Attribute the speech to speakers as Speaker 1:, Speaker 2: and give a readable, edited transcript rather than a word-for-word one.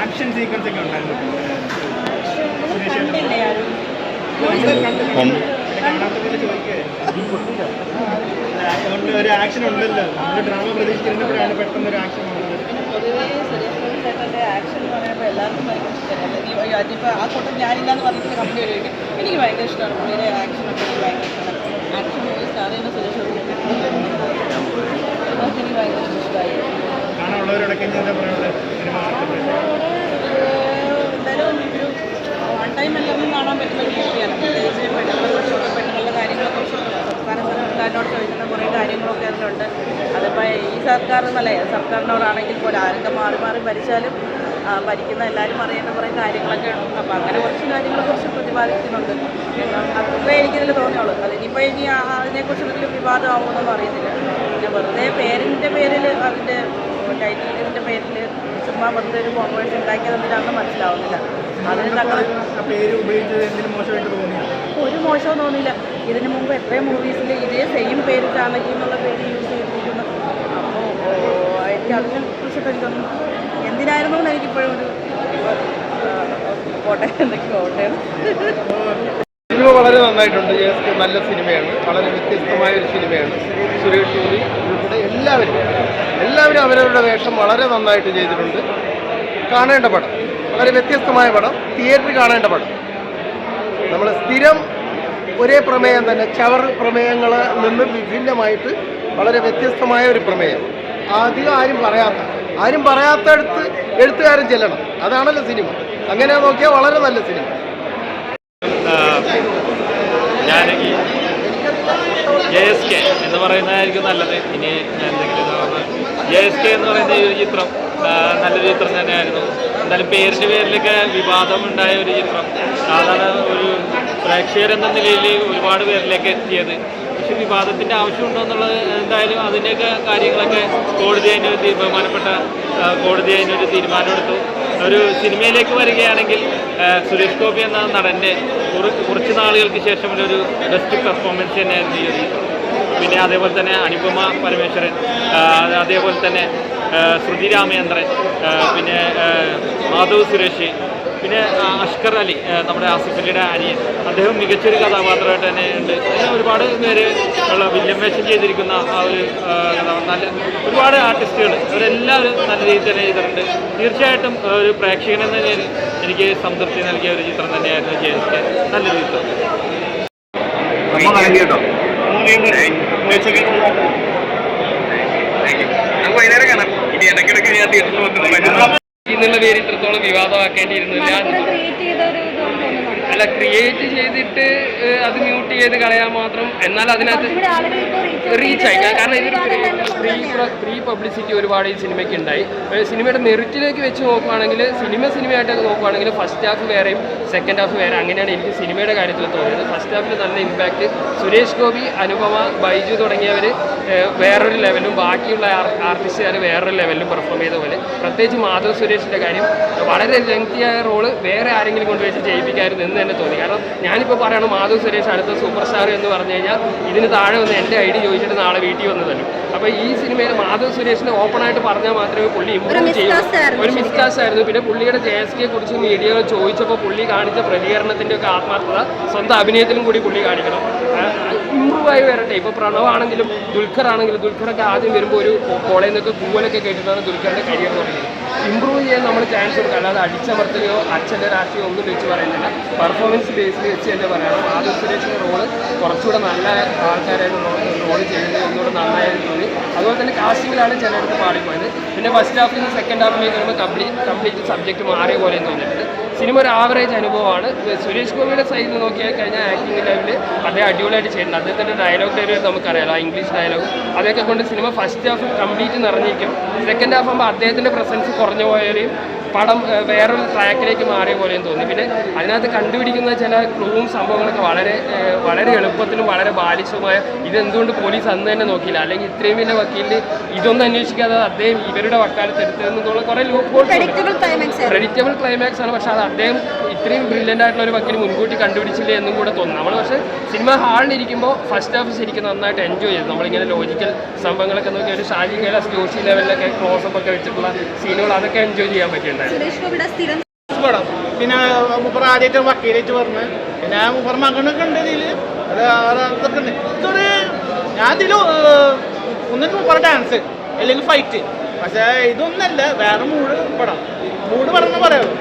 Speaker 1: Action sequence ഒക്കെ ഉണ്ടായിരുന്നു. ഒരു ആക്ഷൻ ഉണ്ടല്ലോ, നമ്മൾ ഡ്രാമ പ്രതീക്ഷിക്കുന്നപ്പോഴാണ് പെട്ടെന്ന് ഒരു ആക്ഷൻ വന്നത്.
Speaker 2: പൊതുവേ സുരേഷ് ആക്ഷൻ എന്ന് പറയുമ്പോൾ എല്ലാവർക്കും ഭയങ്കര ഇഷ്ടമല്ല. അതിപ്പോൾ ആ കൂട്ടം ഞാനില്ലാന്ന് പറഞ്ഞിട്ട് കമ്പനി വരുമെങ്കിൽ എനിക്ക് ഭയങ്കര ഇഷ്ടമാണ്. പുള്ളിയുടെ ആക്ഷനൊക്കെ എനിക്ക് ഭയങ്കര ഇഷ്ടമാണ്. ആക്ഷൻ മൂവീസ് സ്റ്റാർ ചെയ്യുന്ന സുരേഷ് അതൊക്കെ എനിക്ക് ഭയങ്കര ഇഷ്ടമായി.
Speaker 1: കാണാനുള്ളവരോടൊക്കെ എന്താ പറയുന്നത്?
Speaker 2: എന്തായാലും ഒരു വൺ ടൈം എല്ലാവരും കാണാൻ പറ്റുന്ന ഒരു മൂവിയാണ്. പ്രത്യേകിച്ച് പെണ്ണുങ്ങളുടെ കാര്യങ്ങളെക്കുറിച്ച് സംസ്ഥാന സർക്കാരിനോട് ചോദിക്കുന്ന കുറേ കാര്യങ്ങളൊക്കെ അതിലുണ്ട്. അതിപ്പോൾ ഈ സർക്കാർ എന്നല്ല, സർക്കാരിനോടാണെങ്കിൽ പോലും ആരൊക്കെ മാറി മാറി ഭരിച്ചാലും ഭരിക്കുന്ന എല്ലാവരും അറിയേണ്ട കുറേ കാര്യങ്ങളൊക്കെ ഉണ്ട്. അപ്പോൾ അങ്ങനെ കുറച്ച് കാര്യങ്ങളെക്കുറിച്ച് പ്രതിപാദിക്കുന്നുണ്ട്. അത്രേ എനിക്കിതിൽ തോന്നിയുള്ളൂ. അതിനിപ്പോൾ ഇനി അതിനെക്കുറിച്ച് എന്തെങ്കിലും വിവാദമാകുമെന്നൊന്നും അറിയുന്നില്ല. പിന്നെ വെറുതെ പേരിൻ്റെ പേരിൽ, അതിൻ്റെ ടൈറ്റിലിൻ്റെ പേരിൽ ചുമ്മാ വെറുതെ ഒരു കോൺവേഴ്സ് ഉണ്ടാക്കിയതെന്തിനാണെന്ന് മനസ്സിലാവുന്നില്ല. അതിന് തങ്ങൾ ഒരു മോശവും തോന്നിയില്ല. ഇതിനു മുമ്പ് എത്രയും മൂവീസിൽ ഇതേ സെയിം പേര് ജാനകി എന്നുള്ള പേര് യൂസ് ചെയ്തിരിക്കുന്നു. അപ്പോൾ എനിക്ക് അതിനെ കുറിച്ചിട്ട് എനിക്കൊന്നും എന്തിനായിരുന്നു എന്ന് എനിക്കിപ്പോഴും ഒരു കോട്ടയം എന്തൊക്കെ കോട്ടയം.
Speaker 3: സിനിമ വളരെ നന്നായിട്ടുണ്ട്. നല്ല സിനിമയാണ്, വളരെ വ്യത്യസ്തമായ ഒരു സിനിമയാണ്. സുരേഷ് ഗോപി ഉൾപ്പെടെ എല്ലാവരും അവരവരുടെ വേഷം വളരെ നന്നായിട്ട് ചെയ്തിട്ടുണ്ട്. കാണേണ്ട പടം, വളരെ വ്യത്യസ്തമായ പടം, തിയേറ്ററിൽ കാണേണ്ട പടം. നമ്മൾ സ്ഥിരം ഒരേ പ്രമേയം തന്നെ, ചവർ പ്രമേയങ്ങളിൽ നിന്ന് വിഭിന്നമായിട്ട് വളരെ വ്യത്യസ്തമായ ഒരു പ്രമേയം. അധികം ആരും പറയാത്തടുത്ത് എഴുത്തുകാരൻ ചെല്ലണം. അതാണല്ലോ സിനിമ. അങ്ങനെ നോക്കിയാൽ വളരെ നല്ല സിനിമ.
Speaker 4: ജാനകി JSK എന്ന് പറയുന്നതായിരിക്കും നല്ലത്. ഇനി എന്തെങ്കിലും JSK എന്ന് പറയുന്ന ഈ ഒരു ചിത്രം നല്ലൊരു ചിത്രം തന്നെയായിരുന്നു. എന്തായാലും പേരിലൊക്കെ വിവാദം ഉണ്ടായ ഒരു ചിത്രം. സാധാരണ ഒരു പ്രേക്ഷകരെന്ന നിലയിൽ ഒരുപാട് പേരിലേക്ക് എത്തിയത്. പക്ഷെ വിവാദത്തിൻ്റെ ആവശ്യമുണ്ടോ എന്നുള്ളത് എന്തായാലും അതിൻ്റെയൊക്കെ കാര്യങ്ങളൊക്കെ കോടതി അതിനൊരു ബഹുമാനപ്പെട്ട കോടതി അതിനൊരു തീരുമാനമെടുത്തു. ഒരു സിനിമയിലേക്ക് വരികയാണെങ്കിൽ സുരേഷ് ഗോപി എന്ന നടൻ്റെ കുറച്ച് നാളുകൾക്ക് ശേഷം ഒരു ബെസ്റ്റ് പെർഫോമൻസ് തന്നെയായിരുന്നു ഈ ഒരു. പിന്നെ അതേപോലെ തന്നെ അനുപമ പരമേശ്വരൻ, അതേപോലെ തന്നെ ശ്രുതി രാമചന്ദ്രൻ, പിന്നെ മാധവ് സുരേഷ്, പിന്നെ അഷ്കർ അലി, നമ്മുടെ ആസിഫ് അലിയുടെ അനിയൻ, അദ്ദേഹം മികച്ചൊരു കഥാപാത്രമായിട്ട് തന്നെ ഉണ്ട്. പിന്നെ ഒരുപാട് പേര് ഉള്ള വില്ലൻ വേഷം ചെയ്തിരിക്കുന്ന ആ ഒരു നല്ല ഒരുപാട് ആർട്ടിസ്റ്റുകൾ, അവരെല്ലാവരും നല്ല രീതിയിൽ തന്നെ ചെയ്തിട്ടുണ്ട്. തീർച്ചയായിട്ടും ഒരു പ്രേക്ഷകൻ എന്ന നിലയിൽ എനിക്ക് സംതൃപ്തി നൽകിയ ഒരു ചിത്രം തന്നെയായിരുന്നു JSK. നല്ലൊരു ചിത്രം. എന്നുള്ള പേര് ഇത്രത്തോളം വിവാദമാക്കേണ്ടിയിരുന്നില്ല. അല്ല, ക്രിയേറ്റ് ചെയ്തിട്ട് അത് മ്യൂട്ട് ചെയ്ത് കളയാൻ മാത്രം. എന്നാൽ അതിനകത്ത് റീച്ചായി. കാരണം ഇതൊരു പ്രീ പബ്ലിസിറ്റി ഒരുപാട് ഈ സിനിമയ്ക്ക് ഉണ്ടായി. സിനിമയുടെ മെറിറ്റിലേക്ക് വെച്ച് നോക്കുകയാണെങ്കിൽ, സിനിമയായിട്ടൊക്കെ നോക്കുകയാണെങ്കിൽ ഫസ്റ്റ് ഹാഫ് വേറെയും സെക്കൻഡ് ഹാഫ് വേറെ, അങ്ങനെയാണ് എനിക്ക് സിനിമയുടെ കാര്യത്തിൽ തോന്നിയത്. ഫസ്റ്റ് ഹാഫിൽ നല്ല ഇമ്പാക്റ്റ്. സുരേഷ് ഗോപി, അനുപമ, ബൈജു തുടങ്ങിയവർ വേറൊരു ലെവലും ബാക്കിയുള്ള ആർട്ടിസ്റ്റുകാർ വേറൊരു ലെവലിലും പെർഫോം ചെയ്ത പോലെ. പ്രത്യേകിച്ച് മാധവ് സുരേഷിൻ്റെ കാര്യം, വളരെ ലെങ്തിയായ റോള് വേറെ ആരെങ്കിലും കൊണ്ടുവച്ച് ചെയ്യിപ്പിക്കായിരുന്നു എന്ന് തന്നെ തോന്നി. കാരണം ഞാനിപ്പോൾ പറയണം, മാധവ് സുരേഷ് അടുത്ത സൂപ്പർ സ്റ്റാർ എന്ന് പറഞ്ഞു കഴിഞ്ഞാൽ ഇതിന് താഴെ വന്ന് എൻ്റെ ഐഡി ചോദിച്ചിട്ട് നാളെ വീട്ടിൽ വന്ന് തരും. അപ്പോൾ ഈ സിനിമയിൽ മാധവ് സുരേഷിനെ ഓപ്പണായിട്ട് പറഞ്ഞാൽ മാത്രമേ പുള്ളി ഇമ്പ്രൂവ് ചെയ്യൂ. ഒരു മിസ്കാസ്റ്റ് ആയിരുന്നു. പിന്നെ പുള്ളിയുടെ JSK കുറിച്ച് മീഡിയകൾ ചോദിച്ചപ്പോൾ പുള്ളി കാണിച്ച പ്രതികരണത്തിൻ്റെ ഒക്കെ ആത്മാർത്ഥത സ്വന്തം അഭിനയത്തിലും കൂടി പുള്ളി കാണിക്കണം. ഇമ്പ്രൂവ് ആയി വരട്ടെ. ഇപ്പോൾ പ്രണവാണെങ്കിലും ദുൽഖറൊക്കെ ആദ്യം വരുമ്പോൾ ഒരു കോളേജിൽ നിന്നൊക്കെ കൂവലൊക്കെ കേട്ടിട്ടാണ് ദുൽഖറിൻ്റെ കരിയർ തുടങ്ങിയത്. ഇമ്പ്രൂവ് ചെയ്യാൻ നമ്മൾ ചാൻസ് കൊടുക്കുക, അല്ലാതെ അടിച്ചമർത്തുകയോ അച്ഛൻ്റെ രാഷ്ട്രീയം ഒന്നും വെച്ച് പറയുന്നില്ല. പെർഫോമൻസ് ബേസിൽ വെച്ച് തന്നെ പറയണം. മാധവ് സുരേഷിൻ്റെ റോള് കുറച്ചുകൂടെ നല്ല ആൾക്കാരായിട്ട് റോൾ ചെയ്യുന്നത് ഒന്നുകൂടെ നന്നായിട്ട് തോന്നി. അതുപോലെ തന്നെ കാസ്റ്റിങ്ങിലാണ് ചിലയിടത്ത് പാടിപ്പോയത്. പിന്നെ ഫസ്റ്റ് ഹാഫിൽ നിന്ന് സെക്കൻഡ് ഹാഫിലേക്ക് വരുമ്പോൾ കംപ്ലീറ്റ് സബ്ജക്റ്റ് മാറിയ പോലെ തോന്നിയിട്ടുണ്ട്. സിനിമ ഒരു ആവറേജ് അനുഭവമാണ്. സുരേഷ് ഗോപിയുടെ സൈഡിൽ നോക്കിയാൽ കഴിഞ്ഞാൽ ആക്ടിംഗ് ലെവലിൽ അദ്ദേഹം അടിപൊളിയായിട്ട് ചെയ്യുന്നുണ്ട്. അദ്ദേഹത്തിൻ്റെ ഡയലോഗ് ഡെലിവറി നമുക്കറിയാലോ, ഇംഗ്ലീഷ് ഡയലോഗ്, അതൊക്കെ കൊണ്ട് സിനിമ ഫസ്റ്റ് ഹാഫ് കംപ്ലീറ്റ് നിറഞ്ഞിരിക്കും. സെക്കൻഡ് ഹാഫ് ആകുമ്പോൾ അദ്ദേഹത്തിൻ്റെ പ്രസൻസ് കുറഞ്ഞു പോയാലും പടം വേറൊരു ട്രാക്കിലേക്ക് മാറിയ പോലെയും തോന്നി. പിന്നെ അതിനകത്ത് കണ്ടുപിടിക്കുന്ന ചില ക്ലൂവും സംഭവങ്ങളൊക്കെ വളരെ എളുപ്പത്തിലും വളരെ ബാലിശവുമായ ഇതെന്തുകൊണ്ട് പോലീസ് അന്ന് തന്നെ നോക്കിയില്ല, അല്ലെങ്കിൽ ഇത്രയും വലിയ വക്കീലിന് ഇതൊന്നും അന്വേഷിക്കാതെ അദ്ദേഹം ഇവരുടെ വക്കാലത്ത് എടുത്തതെന്നുള്ള കുറേ ലൂപ്പ് ഹോൾസ്. പ്രെഡിക്റ്റബിൾ ക്ലൈമാക്സ് ആണ്, പക്ഷേ അത് അദ്ദേഹം ഇത്രയും ബ്രില്യൻ്റ് ആയിട്ടുള്ള ഒരു വക്കീൽ മുൻകൂട്ടി കണ്ടുപിടിച്ചില്ല എന്നും കൂടെ തോന്നുന്നു. നമ്മൾ പക്ഷേ സിനിമ ഹാളിലിരിക്കുമ്പോൾ ഫസ്റ്റ് ഹാഫ് ശരിക്കും നന്നായിട്ട് എൻജോയ് ചെയ്തു. നമ്മളിങ്ങനെ ലോജിക്കൽ സംഭവങ്ങളൊക്കെ നോക്കി ഒരു ഷാജി കൈലാസ് ജോഷി ലെവലിലൊക്കെ ക്ലോസപ്പ് ഒക്കെ വെച്ചിട്ടുള്ള സീനുകൾ അതൊക്കെ എൻജോയ് ചെയ്യാൻ പറ്റിയിട്ടുണ്ടായിരുന്നു.
Speaker 1: പടം പിന്നെ മുപ്പർ ആദ്യമായിട്ട് വക്കീലായിട്ട് പറഞ്ഞ് പിന്നെ മുപ്പർ മകനൊക്കെ ഉണ്ട് ഇതിൽ. അതൊക്കെ ഉണ്ട്. ഇതൊരു ഞാൻ ഇതിൽ ഒന്നിട്ട് മുപ്പർ ഡാൻസ് അല്ലെങ്കിൽ ഫൈറ്റ്, പക്ഷേ ഇതൊന്നല്ല വേറെ മൂഡ് പടം. മൂഡ് പറഞ്ഞ പറയാമോ?